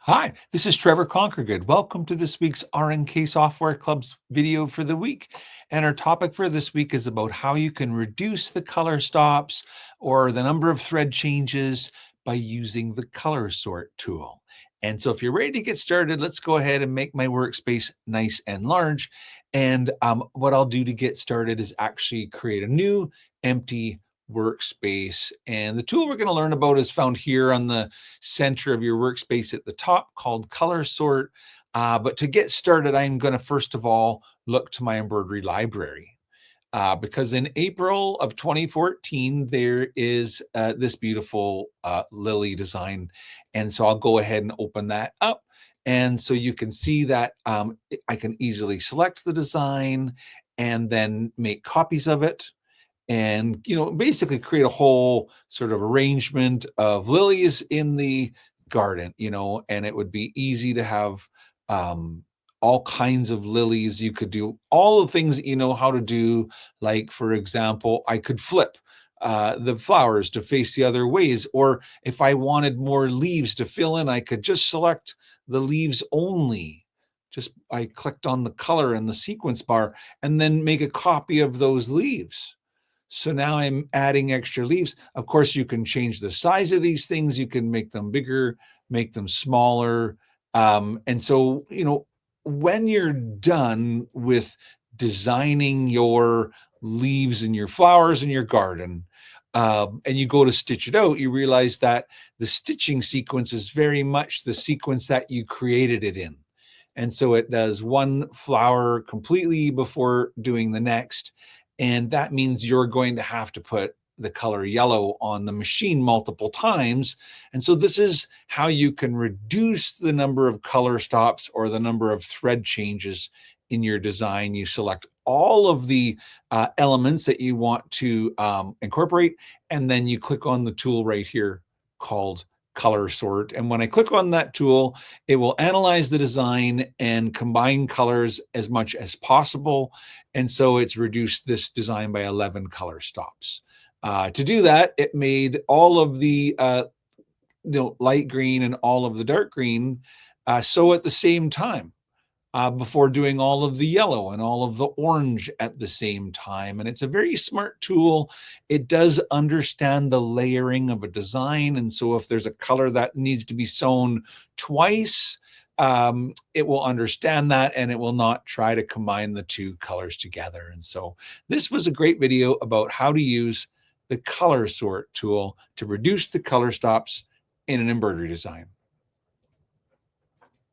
Hi, this is Trevor Conkergood. Welcome to this week's RNK Software Club's video for the week. And our topic for this week is about how you can reduce the color stops or the number of thread changes by using the color sort tool. And so if you're ready to get started, let's go ahead and make my workspace nice and large. And what I'll do to get started is actually create a new empty workspace. And the tool we're going to learn about is found here on the center of your workspace at the top called Color Sort. But to get started, I'm going to first of all look to my embroidery library. Because in April of 2014, there is this beautiful lily design. And so I'll go ahead and open that up. And so you can see that I can easily select the design and then make copies of it and basically create a whole sort of arrangement of lilies in the garden, and it would be easy to have all kinds of lilies. You could do all the things that you know how to do, like for example, I could flip the flowers to face the other ways, or if I wanted more leaves to fill in, I could just select the leaves only. Just I clicked on the color in the sequence bar and then make a copy of those leaves. So now I'm adding extra leaves. Of course, you can change the size of these things. You can make them bigger, make them smaller. And so, when you're done with designing your leaves and your flowers in your garden, and you go to stitch it out, you realize that the stitching sequence is very much the sequence that you created it in. And so it does one flower completely before doing the next. And that means you're going to have to put the color yellow on the machine multiple times. And so this is how you can reduce the number of color stops or the number of thread changes in your design. You select all of the elements that you want to incorporate, and then you click on the tool right here called Color Sort. And when I click on that tool, it will analyze the design and combine colors as much as possible. And so it's reduced this design by 11 color stops. To do that, it made all of the light green and all of the dark green sew at the same time before doing all of the yellow and all of the orange at the same time. And it's a very smart tool. It does understand the layering of a design. And so if there's a color that needs to be sewn twice, it will understand that and it will not try to combine the two colors together. And so this was a great video about how to use the Color Sort tool to reduce the color stops in an embroidery design.